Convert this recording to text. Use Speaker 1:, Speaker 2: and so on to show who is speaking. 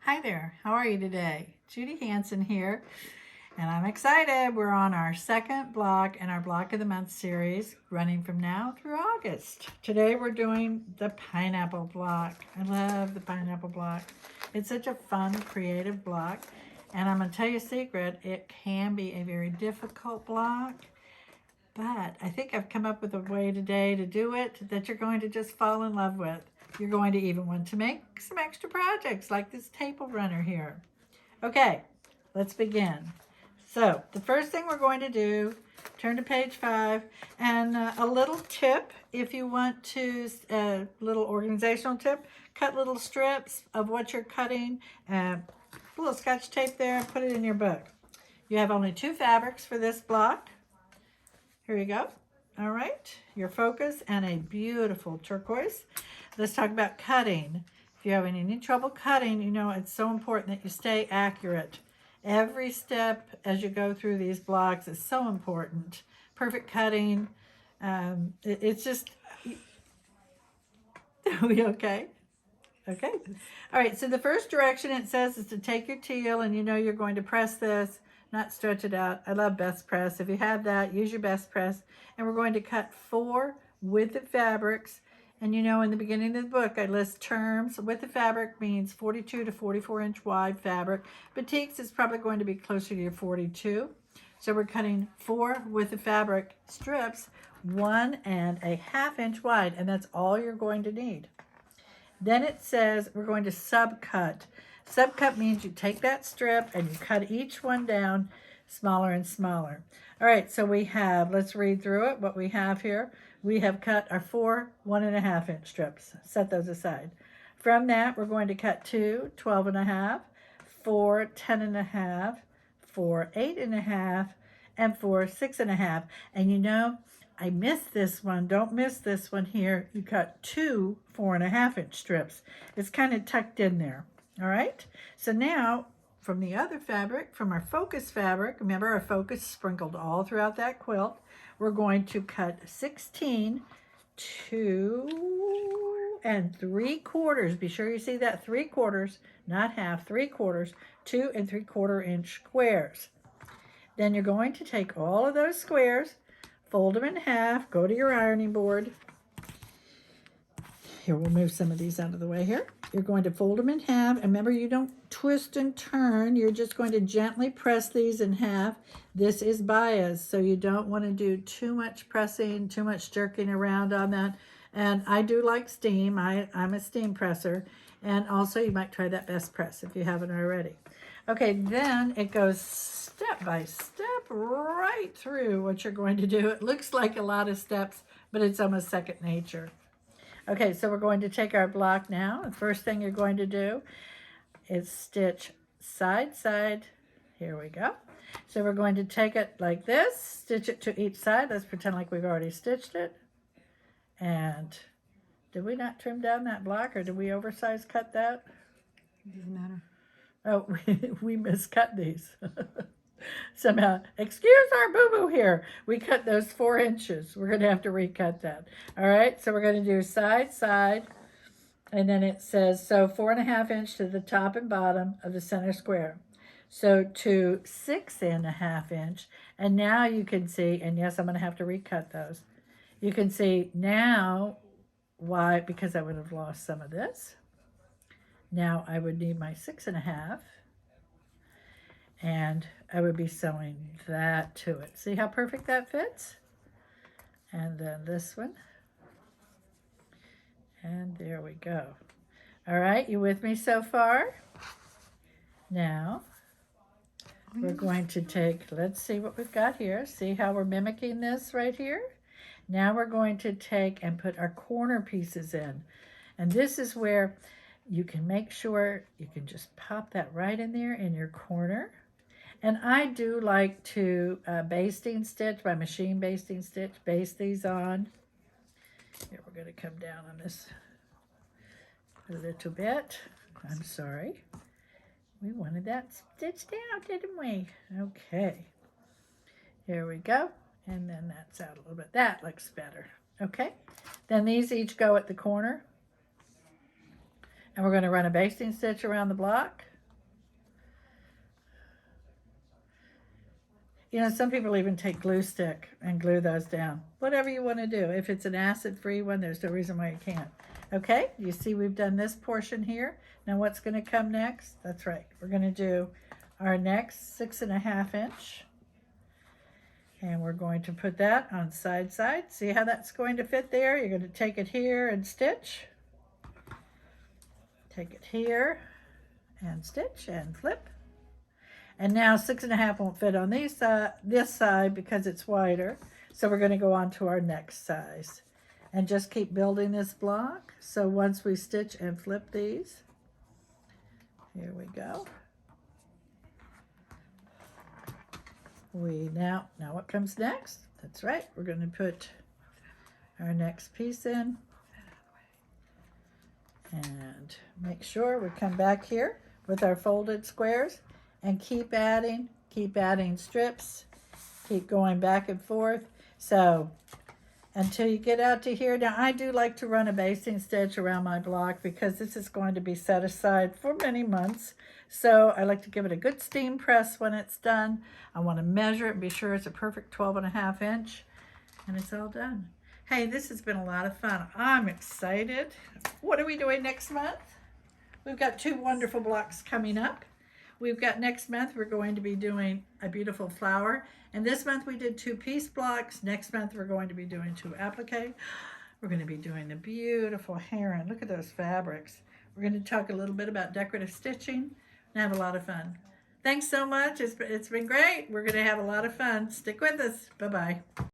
Speaker 1: Hi there, how are you today? Judy Hansen here, and I'm excited. We're on our second block in our Block of the Month series, running from now through August. Today we're doing the Pineapple Block. I love the Pineapple Block. It's such a fun, creative block, and I'm going to tell you a secret. It can be a very difficult block, but I think I've come up with a way today to do it that you're going to just fall in love with. You're going to even want to make some extra projects like this table runner here. Okay, let's begin. So the first thing we're going to do, turn to page 5, and a little tip if you want to, a little organizational tip, cut little strips of what you're cutting, a little scotch tape there, and put it in your book. You have only 2 fabrics for this block. Here you go. All right, your focus and a beautiful turquoise. Let's talk about cutting. If you're having any trouble cutting, you know it's so important that you stay accurate. Every step as you go through these blocks is so important. Perfect cutting. It's just, are we okay? Okay. All right, so the first direction it says is to take your teal, and you know you're going to press this, not stretch it out. I love best press. If you have that, use your best press. And we're going to cut 4 with the fabrics. And you know, in the beginning of the book, I list terms. With the fabric means 42 to 44 inch wide fabric. Batiks is probably going to be closer to your 42. So we're cutting 4 with the fabric strips, 1.5 inch wide, and that's all you're going to need. Then it says we're going to subcut. Subcut means you take that strip and you cut each one down smaller and smaller. All right, so we have, let's read through it, what we have here. We have cut our 4 1.5 inch strips. Set those aside. From that, we're going to cut 2 12.5, 4 10.5, 4 8.5, and 4 6.5. And you know, I missed this one. Don't miss this one here. You cut 2 4.5 inch strips. It's kind of tucked in there. All right. So now from the other fabric, from our focus fabric, remember our focus sprinkled all throughout that quilt, we're going to cut 16 2 3/4. Be sure you see that 3/4, not half, 3/4, 2 3/4 inch squares. Then you're going to take all of those squares, fold them in half, go to your ironing board. Here, we'll move some of these out of the way here. You're going to fold them in half. And remember, you don't twist and turn. You're just going to gently press these in half. This is bias, so you don't want to do too much pressing, too much jerking around on that. And I do like steam. I'm a steam presser. And also, you might try that best press if you haven't already. Okay, then it goes step by step right through what you're going to do. It looks like a lot of steps, but it's almost second nature. Okay, so we're going to take our block now. The first thing you're going to do is stitch side, side. Here we go. So we're going to take it like this, stitch it to each side. Let's pretend like we've already stitched it. And did we not trim down that block, or did we oversize cut that?
Speaker 2: It doesn't matter.
Speaker 1: Oh, we miscut these. Somehow, excuse our boo-boo here. We cut those 4 inches. We're going to have to recut that. All right, so we're going to do side, side. And then it says, so 4.5 inch to the top and bottom of the center square. So to 6.5 inch. And now you can see, and yes, I'm going to have to recut those. You can see now why, because I would have lost some of this. Now I would need my 6.5. And I would be sewing that to it. See how perfect that fits? And then this one. And there we go. All right, you with me so far? Now, we're going to take, let's see what we've got here. See how we're mimicking this right here? Now we're going to take and put our corner pieces in. And this is where you can make sure you can just pop that right in there in your corner. And I do like to basting stitch, my machine basting stitch, baste these on. Here, we're going to come down on this a little bit. I'm sorry. We wanted that stitched out, didn't we? Okay. Here we go. And then that's out a little bit. That looks better. Okay. Then these each go at the corner. And we're going to run a basting stitch around the block. You know, some people even take glue stick and glue those down. Whatever you want to do. If it's an acid-free one, there's no reason why you can't. Okay, you see we've done this portion here. Now what's going to come next? That's right. We're going to do our next 6.5 inch. And we're going to put that on side. See how that's going to fit there? You're going to take it here and stitch. Take it here and stitch and flip. And now 6.5 won't fit on this side because it's wider. So we're going to go on to our next size. And just keep building this block. So once we stitch and flip these, here we go. Now what comes next? That's right, we're going to put our next piece in. And make sure we come back here with our folded squares and keep adding strips, keep going back and forth. So until you get out to here. Now I do like to run a basting stitch around my block because this is going to be set aside for many months. So I like to give it a good steam press when it's done. I want to measure it and be sure it's a perfect 12.5 inch, and it's all done. Hey, this has been a lot of fun. I'm excited. What are we doing next month? We've got 2 wonderful blocks coming up. We've got next month, we're going to be doing a beautiful flower. And this month we did 2 piece blocks. Next month we're going to be doing 2 applique. We're going to be doing a beautiful heron. Look at those fabrics. We're going to talk a little bit about decorative stitching and have a lot of fun. Thanks so much. It's been great. We're going to have a lot of fun. Stick with us. Bye-bye.